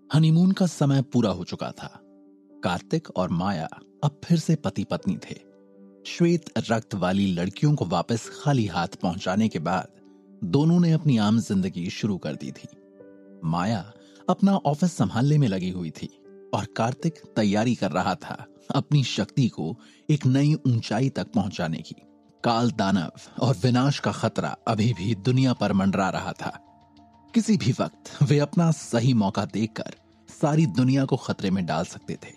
Honeymoon का समय पूरा हो चुका था। कार्तिक और माया अब फिर से पति पत्नी थे। श्वेत रक्त वाली लड़कियों को वापस खाली हाथ पहुंचाने के बाद दोनों ने अपनी आम जिंदगी शुरू कर दी थी। माया अपना ऑफिस संभालने में लगी हुई थी और कार्तिक तैयारी कर रहा था अपनी शक्ति को एक नई ऊंचाई तक पहुंचाने की। काल दानव और विनाश का खतरा अभी भी दुनिया पर मंडरा रहा था। किसी भी वक्त वे अपना सही मौका देखकर सारी दुनिया को खतरे में डाल सकते थे।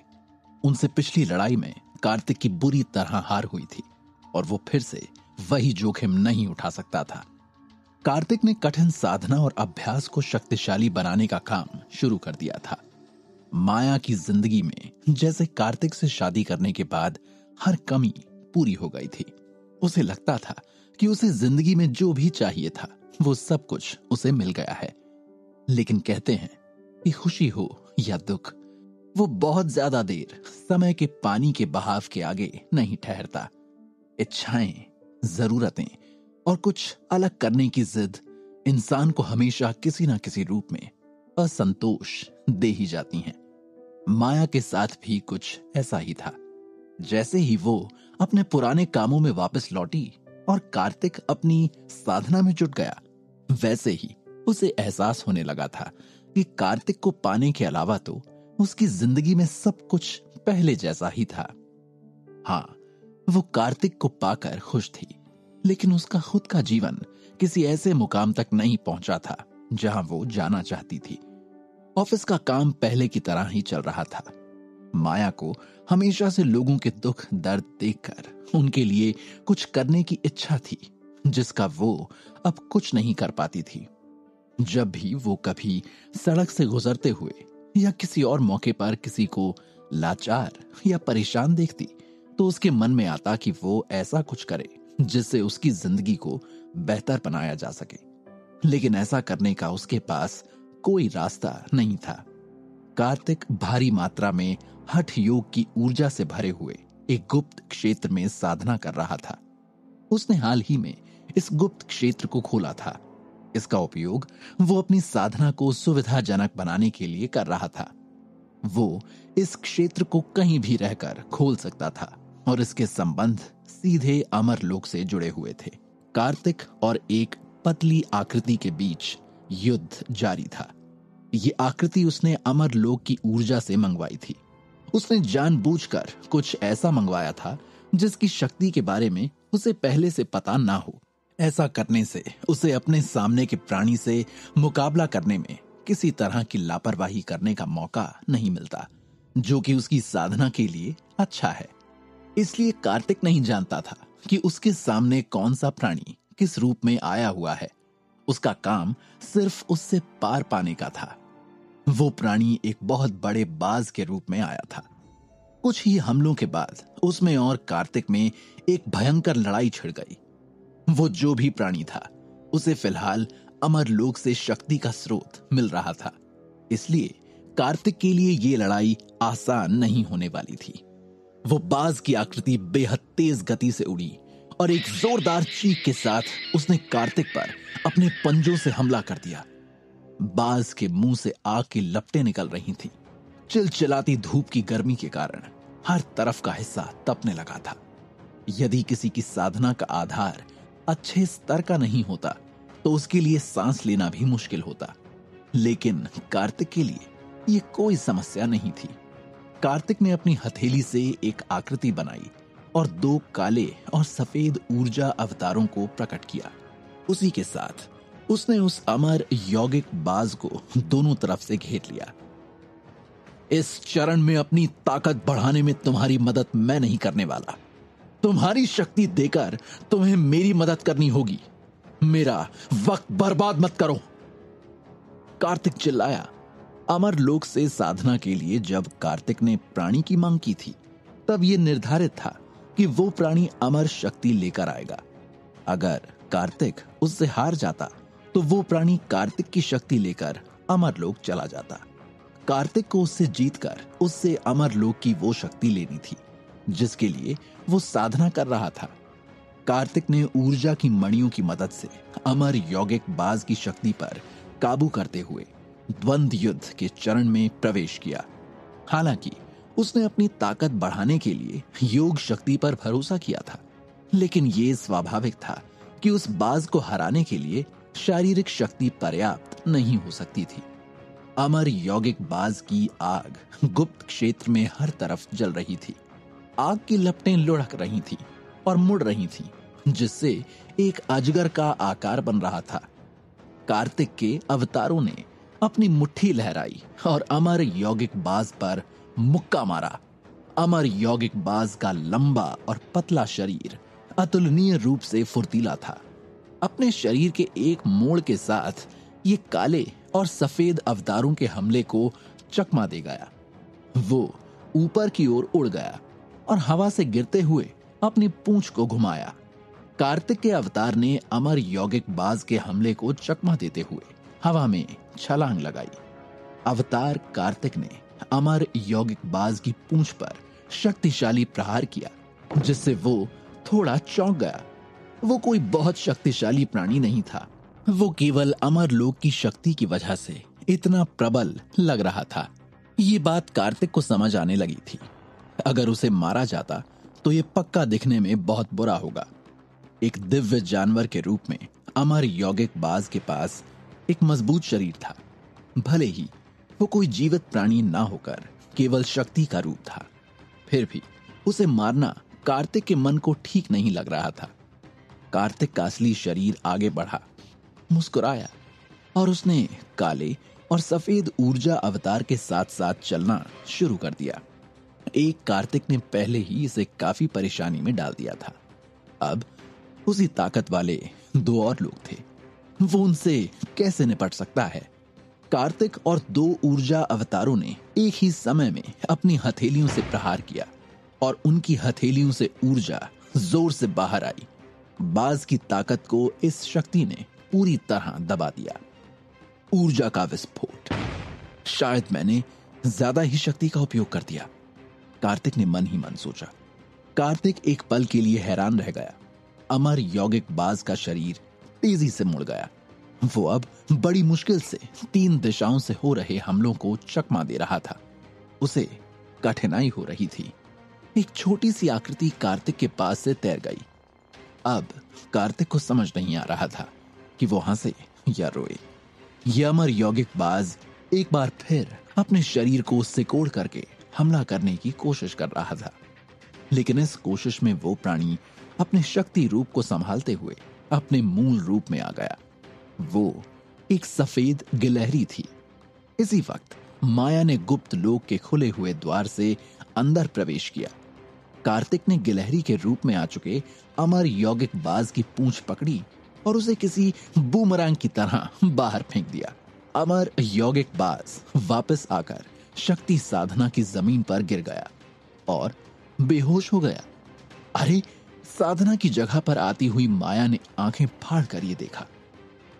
उनसे पिछली लड़ाई में कार्तिक की बुरी तरह हार हुई थी और वो फिर से वही जोखिम नहीं उठा सकता था। कार्तिक ने कठिन साधना और अभ्यास को शक्तिशाली बनाने का काम शुरू कर दिया था। माया की जिंदगी में जैसे कार्तिक से शादी करने के बाद हर कमी पूरी हो गई थी। उसे लगता था कि उसे जिंदगी में जो भी चाहिए था वो सब कुछ उसे मिल गया है। लेकिन कहते हैं कि खुशी हो या दुख, वो बहुत ज्यादा देर समय के पानी के बहाव के आगे नहीं ठहरता। इच्छाएं, जरूरतें और कुछ अलग करने की जिद इंसान को हमेशा किसी ना किसी रूप में असंतोष दे ही जाती हैं। माया के साथ भी कुछ ऐसा ही था। जैसे ही वो अपने पुराने कामों में वापस लौटी और कार्तिक अपनी साधना में जुट गया, वैसे ही उसे एहसास होने लगा था कि कार्तिक को पाने के अलावा तो उसकी जिंदगी में सब कुछ पहले जैसा ही था। हाँ, वो कार्तिक को पाकर खुश थी, लेकिन उसका खुद का जीवन किसी ऐसे मुकाम तक नहीं पहुंचा था जहां वो जाना चाहती थी। ऑफिस का काम पहले की तरह ही चल रहा था। माया को हमेशा से लोगों के दुख दर्द देखकर उनके लिए कुछ करने की इच्छा थी, जिसका वो अब कुछ नहीं कर पाती थी। जब भी वो कभी सड़क से गुजरते हुए या किसी और मौके पर किसी को लाचार या परेशान देखती, तो उसके मन में आता कि वो ऐसा कुछ करे जिससे उसकी जिंदगी को बेहतर बनाया जा सके। लेकिन ऐसा करने का उसके पास कोई रास्ता नहीं था। कार्तिक भारी मात्रा में हठ योग की ऊर्जा से भरे हुए एक गुप्त क्षेत्र में साधना कर रहा था। उसने हाल ही में इस गुप्त क्षेत्र को खोला था। इसका उपयोग वो अपनी साधना को सुविधाजनक बनाने के लिए कर रहा था। वो इस क्षेत्र को कहीं भी रहकर खोल सकता था और इसके संबंध सीधे अमर लोक से जुड़े हुए थे। कार्तिक और एक पतली आकृति के बीच युद्ध जारी था। ये आकृति उसने अमर लोक की ऊर्जा से मंगवाई थी। उसने जानबूझकर कुछ ऐसा मंगवाया था जिसकी शक्ति के बारे में उसे पहले से पता ना हो। ऐसा करने से उसे अपने सामने के प्राणी से मुकाबला करने में किसी तरह की लापरवाही करने का मौका नहीं मिलता, जो कि उसकी साधना के लिए अच्छा है। इसलिए कार्तिक नहीं जानता था कि उसके सामने कौन सा प्राणी किस रूप में आया हुआ है। उसका काम सिर्फ उससे पार पाने का था। वो प्राणी एक बहुत बड़े बाज के रूप में आया था। कुछ ही हमलों के बाद उसमें और कार्तिक में एक भयंकर लड़ाई छिड़ गई। वो जो भी प्राणी था, उसे फिलहाल अमर लोक से शक्ति का स्रोत मिल रहा था। इसलिए कार्तिक के लिए ये लड़ाई आसान नहीं होने वाली थी। वो बाज की आकृति बेहद तेज गति से उड़ी और एक जोरदार चीख के साथ उसने कार्तिक पर अपने पंजों से हमला कर दिया। बाज के मुंह से आग की लपटें निकल रही थीं। चिलचिलाती धूप की गर्मी के कारण हर तरफ का हिस्सा तपने लगा था। यदि किसी की साधना का आधार अच्छे स्तर का नहीं होता तो उसके लिए सांस लेना भी मुश्किल होता, लेकिन कार्तिक के लिए यह कोई समस्या नहीं थी। कार्तिक ने अपनी हथेली से एक आकृति बनाई और दो काले और सफेद ऊर्जा अवतारों को प्रकट किया। उसी के साथ उसने उस अमर यौगिक बाज को दोनों तरफ से घेर लिया। इस चरण में अपनी ताकत बढ़ाने में तुम्हारी मदद मैं नहीं करने वाला। तुम्हारी शक्ति देकर तुम्हें मेरी मदद करनी होगी। मेरा वक्त बर्बाद मत करो, कार्तिक चिल्लाया। अमर लोक से साधना के लिए जब कार्तिक ने प्राणी की मांग की थी, तब यह निर्धारित था कि वो प्राणी अमर शक्ति लेकर आएगा। अगर कार्तिक उससे हार जाता तो वो प्राणी कार्तिक की शक्ति लेकर अमर लोक चला जाता। कार्तिक को उससे जीतकर उससे अमर लोक की वो शक्ति लेनी थी जिसके लिए वो साधना कर रहा था। कार्तिक ने ऊर्जा की मणियों की मदद से अमर यौगिक बाज की शक्ति पर काबू करते हुए द्वंद्व युद्ध के चरण में प्रवेश किया। हालांकि उसने अपनी ताकत बढ़ाने के लिए योग शक्ति पर भरोसा किया था, लेकिन यह स्वाभाविक था कि उस बाज को हराने के लिए शारीरिक शक्ति पर्याप्त नहीं हो सकती थी। अमर यौगिक बाज की आग गुप्त क्षेत्र में हर तरफ जल रही थी। आग की लपटें लुढ़क रही थीं और मुड़ रही थीं, जिससे एक अजगर का आकार बन रहा था। कार्तिक के अवतारों ने अपनी मुट्ठी लहराई और अमर यौगिक बाज पर मुक्का मारा। अमर यौगिक बाज का लंबा और पतला शरीर अतुलनीय रूप से फुर्तीला था। अपने शरीर के एक मोड़ के साथ ये काले और सफेद अवतारों के हमले को चकमा दे गया। वो ऊपर की ओर उड़ गया और हवा से गिरते हुए अपनी पूंछ को घुमाया। कार्तिक के अवतार ने अमर यौगिक बाज के हमले को चकमा देते हुए हवा में छलांग लगाई। अवतार कार्तिक ने अमर यौगिक बाज की पूंछ पर शक्तिशाली प्रहार किया, जिससे वो थोड़ा चौंक गया। वो कोई बहुत शक्तिशाली प्राणी नहीं था, वो केवल अमर लोक की शक्ति की वजह से इतना प्रबल लग रहा था। ये बात कार्तिक को समझ आने लगी थी। अगर उसे मारा जाता तो ये पक्का दिखने में बहुत बुरा होगा। एक दिव्य जानवर के रूप में अमर यौगिक बाज के पास एक मजबूत शरीर था। भले ही वो कोई जीवित प्राणी ना होकर केवल शक्ति का रूप था, फिर भी उसे मारना कार्तिक के मन को ठीक नहीं लग रहा था। कार्तिक का असली शरीर आगे बढ़ा, मुस्कुराया और उसने काले और सफेद ऊर्जा अवतार के साथ साथ चलना शुरू कर दिया। एक कार्तिक ने पहले ही इसे काफी परेशानी में डाल दिया था। अब उसी ताकत वाले दो और लोग थे। वो उनसे कैसे निपट सकता है? कार्तिक और दो ऊर्जा अवतारों ने एक ही समय में अपनी हथेलियों से प्रहार किया और उनकी हथेलियों से ऊर्जा जोर से बाहर आई। बाज की ताकत को इस शक्ति ने पूरी तरह दबा दिया। ऊर्जा का विस्फोट। शायद मैंने ज्यादा ही शक्ति का उपयोग कर दिया, कार्तिक ने मन ही मन सोचा। कार्तिक एक पल के लिए हैरान रह गया। अमर यौगिक बाज का शरीर तेजी से मुड़ गया। वो अब बड़ी मुश्किल से 3 दिशाओं से हो रहे हमलों को चकमा दे रहा था। उसे कठिनाई हो रही थी। एक छोटी सी आकृति कार्तिक के पास से तैर गई। अब कार्तिक को समझ नहीं आ रहा था कि वो हंसे या रोए। यह अमर यौगिक बाज एक बार फिर अपने शरीर को सिकोड़ करके हमला करने की कोशिश कर रहा था, लेकिन इस कोशिश में वो प्राणी अपने शक्ति रूप को संभालते हुए अपने मूल रूप में आ गया। वो एक सफेद गिलहरी थी। इसी वक्त माया ने गुप्त लोक के खुले हुए द्वार से अंदर प्रवेश किया। कार्तिक ने गिलहरी के रूप में आ चुके अमर यौगिक बाज की पूंछ पकड़ी और उसे किसी बूमरैंग की तरह बाहर फेंक दिया। अमर यौगिक बाज वापस आकर शक्ति साधना की जमीन पर गिर गया और बेहोश हो गया। अरे, साधना की जगह पर आती हुई माया ने आंखें फाड़ कर ये देखा।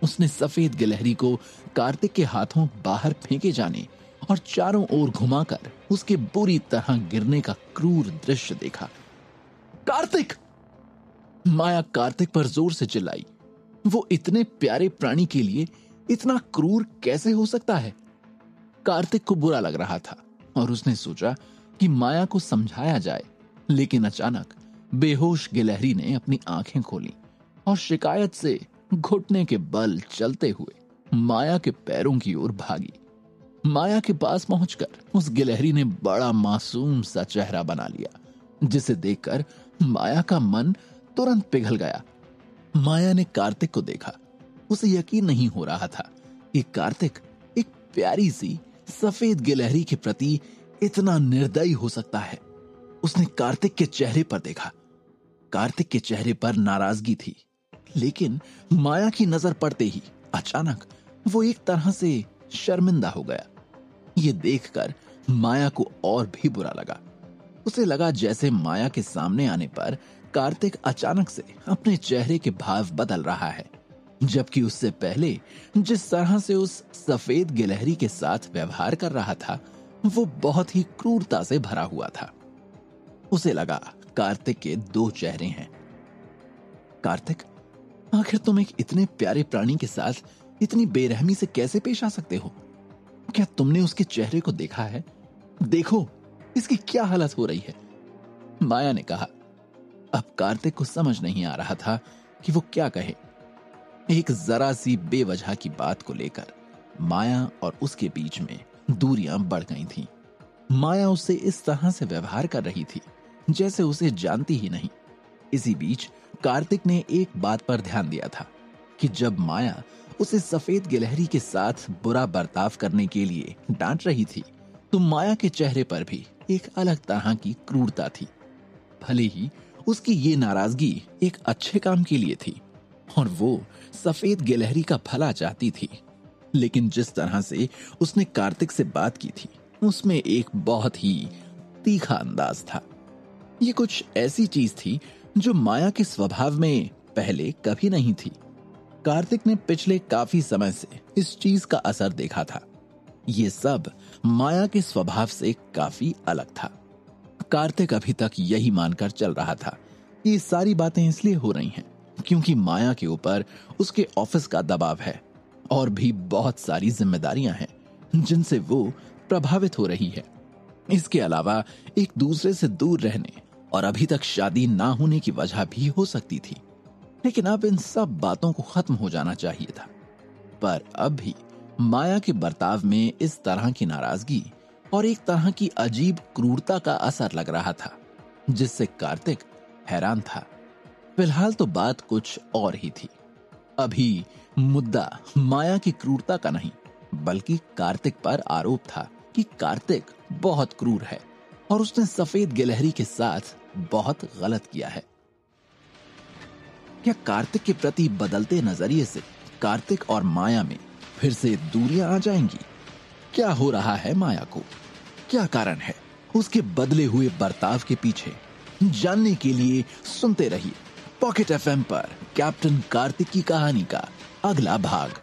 उसने सफेद गिलहरी को कार्तिक के हाथों बाहर फेंके जाने और चारों ओर घुमाकर उसके बुरी तरह गिरने का क्रूर दृश्य देखा। कार्तिक! माया कार्तिक पर जोर से चिल्लाई। वो इतने प्यारे प्राणी के लिए इतना क्रूर कैसे हो सकता है? कार्तिक को बुरा लग रहा था और उसने सोचा कि माया को समझाया जाए, लेकिन अचानक बेहोश गिलहरी ने अपनी आंखें खोली और शिकायत से घुटने के बल चलते हुए माया के पैरों की ओर भागी। माया के पास पहुंचकर उस गिलहरी ने बड़ा मासूम सा चेहरा बना लिया, जिसे देखकर माया का मन तुरंत पिघल गया। माया ने कार्तिक को देखा। उसे यकीन नहीं हो रहा था कि कार्तिक एक प्यारी सी सफेद गिलहरी के प्रति इतना निर्दयी हो सकता है। उसने कार्तिक के चेहरे पर देखा। कार्तिक के चेहरे पर नाराजगी थी, लेकिन माया की नजर पड़ते ही अचानक वो एक तरह से शर्मिंदा हो गया। ये देखकर माया को और भी बुरा लगा। उसे लगा जैसे माया के सामने आने पर कार्तिक अचानक से अपने चेहरे के भाव बदल रहा है, जबकि उससे पहले जिस तरह से उस सफेद गिलहरी के साथ व्यवहार कर रहा था वो बहुत ही क्रूरता से भरा हुआ था। उसे लगा कार्तिक के 2 चेहरे हैं। कार्तिक, आखिर तुम एक इतने प्यारे प्राणी के साथ इतनी बेरहमी से कैसे पेश आ सकते हो? क्या तुमने उसके चेहरे को देखा है? देखो, इसकी क्या हालत हो रही है। माया ने कहा। अब कार्तिक को समझ नहीं आ रहा था कि वो क्या कहे। एक जरा सी बेवजह की बात को लेकर माया और उसके बीच में दूरियां बढ़ गई थीं। माया उससे इस तरह से व्यवहार कर रही थी जैसे उसे जानती ही नहीं। इसी बीच कार्तिक ने एक बात पर ध्यान दिया था कि जब माया उसे सफेद गिलहरी के साथ बुरा बर्ताव करने के लिए डांट रही थी तो माया के चेहरे पर भी एक अलग तरह की क्रूरता थी। भले ही उसकी ये नाराजगी एक अच्छे काम के लिए थी और वो सफेद गिलहरी का भला चाहती थी, लेकिन जिस तरह से उसने कार्तिक से बात की थी उसमें एक बहुत ही तीखा अंदाज था। ये कुछ ऐसी चीज थी जो माया के स्वभाव में पहले कभी नहीं थी। कार्तिक ने पिछले काफी समय से इस चीज का असर देखा था। ये सब माया के स्वभाव से काफी अलग था। कार्तिक अभी तक यही मानकर चल रहा था कि ये सारी बातें इसलिए हो रही हैं क्योंकि माया के ऊपर उसके ऑफिस का दबाव है और भी बहुत सारी जिम्मेदारियां हैं जिनसे वो प्रभावित हो रही है। इसके अलावा एक दूसरे से दूर रहने और अभी तक शादी ना होने की वजह भी हो सकती थी, लेकिन अब इन सब बातों को खत्म हो जाना चाहिए था। पर अब भी माया के बर्ताव में इस तरह की नाराजगी और एक तरह की अजीब क्रूरता का असर लग रहा था जिससे कार्तिक हैरान था। फिलहाल तो बात कुछ और ही थी। अभी मुद्दा माया की क्रूरता का नहीं बल्कि कार्तिक पर आरोप था कि कार्तिक बहुत क्रूर है और उसने सफेद गिलहरी के साथ बहुत गलत किया है। क्या कार्तिक के प्रति बदलते नजरिए से कार्तिक और माया में फिर से दूरियां आ जाएंगी? क्या हो रहा है माया को? क्या कारण है उसके बदले हुए बर्ताव के पीछे? जानने के लिए सुनते रहिए पॉकेट एफएम पर कैप्टन कार्तिक की कहानी का अगला भाग।